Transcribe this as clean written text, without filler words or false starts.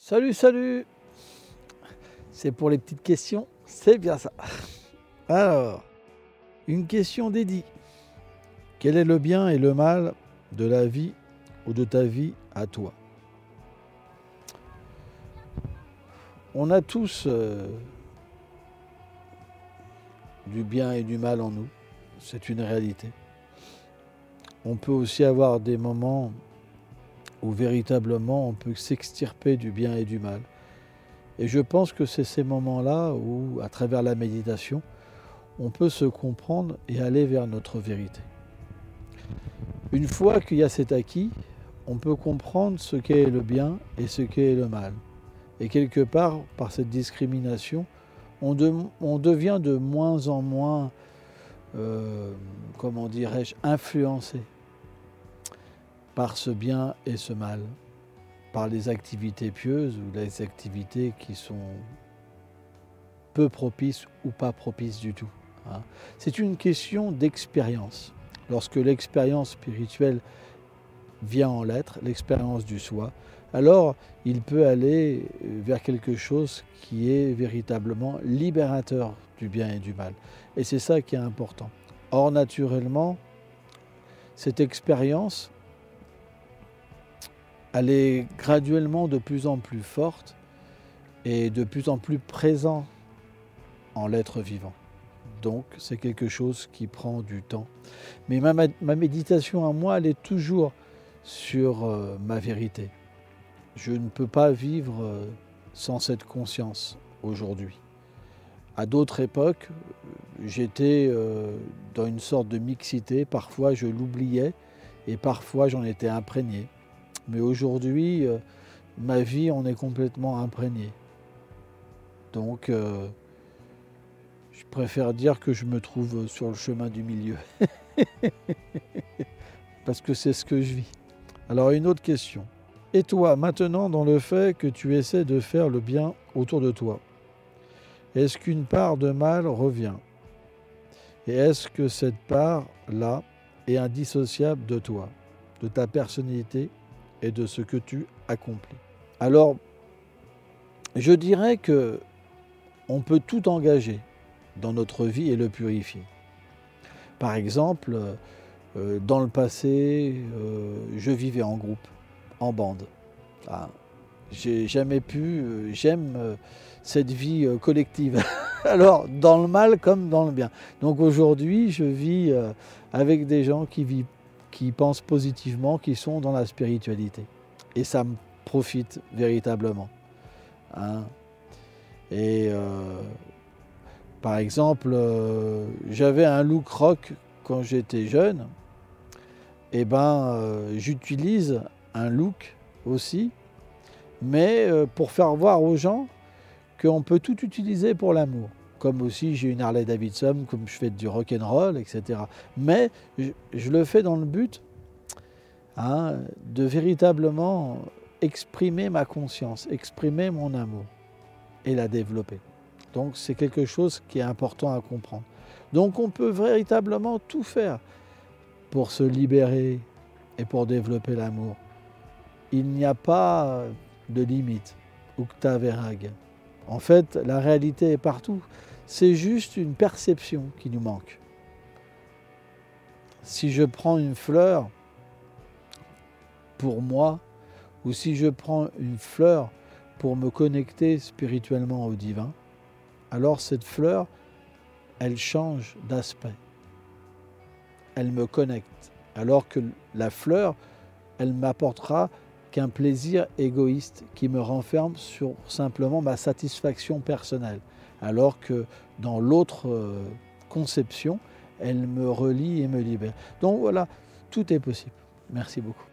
Salut, salut! C'est pour les petites questions, c'est bien ça. Alors, une question dédiée. Quel est le bien et le mal de la vie ou de ta vie à toi? On a tous du bien et du mal en nous, c'est une réalité. On peut aussi avoir des moments où véritablement on peut s'extirper du bien et du mal. Et je pense que c'est ces moments-là où, à travers la méditation, on peut se comprendre et aller vers notre vérité. Une fois qu'il y a cet acquis, on peut comprendre ce qu'est le bien et ce qu'est le mal. Et quelque part, par cette discrimination, on devient de moins en moins, comment dirais-je, influencé par ce bien et ce mal, par les activités pieuses ou les activités qui sont peu propices ou pas propices du tout. C'est une question d'expérience. Lorsque l'expérience spirituelle vient en l'être, l'expérience du soi, alors il peut aller vers quelque chose qui est véritablement libérateur du bien et du mal. Et c'est ça qui est important. Or, naturellement, cette expérience, elle est graduellement de plus en plus forte et de plus en plus présente en l'être vivant. Donc, c'est quelque chose qui prend du temps. Mais ma méditation à moi, elle est toujours sur ma vérité. Je ne peux pas vivre sans cette conscience aujourd'hui. À d'autres époques, j'étais dans une sorte de mixité. Parfois, je l'oubliais et parfois, j'en étais imprégné. Mais aujourd'hui, ma vie en est complètement imprégnée. Donc, je préfère dire que je me trouve sur le chemin du milieu. Parce que c'est ce que je vis. Alors, une autre question. Et toi, maintenant, dans le fait que tu essaies de faire le bien autour de toi, est-ce qu'une part de mal revient? Et est-ce que cette part-là est indissociable de toi, de ta personnalité et de ce que tu accomplis? Alors, je dirais que on peut tout engager dans notre vie et le purifier. Par exemple, dans le passé, je vivais en groupe, en bande. J'ai jamais pu, j'aime cette vie collective. Alors, dans le mal comme dans le bien. Donc aujourd'hui, je vis avec des gens qui pensent positivement, qui sont dans la spiritualité. Et ça me profite véritablement. Et par exemple, j'avais un look rock quand j'étais jeune. Et j'utilise un look aussi, mais pour faire voir aux gens qu'on peut tout utiliser pour l'amour. Comme aussi j'ai une Harley Davidson, comme je fais du rock'n'roll, etc. Mais je le fais dans le but de véritablement exprimer ma conscience, exprimer mon amour et la développer. Donc c'est quelque chose qui est important à comprendre. Donc on peut véritablement tout faire pour se libérer et pour développer l'amour. Il n'y a pas de limite. Ukta Virag. En fait, la réalité est partout. C'est juste une perception qui nous manque. Si je prends une fleur pour moi, ou si je prends une fleur pour me connecter spirituellement au divin, alors cette fleur, elle change d'aspect. Elle me connecte. Alors que la fleur, elle m'apportera qu'un plaisir égoïste qui me renferme sur simplement ma satisfaction personnelle. Alors que dans l'autre conception, elle me relie et me libère. Donc voilà, tout est possible. Merci beaucoup.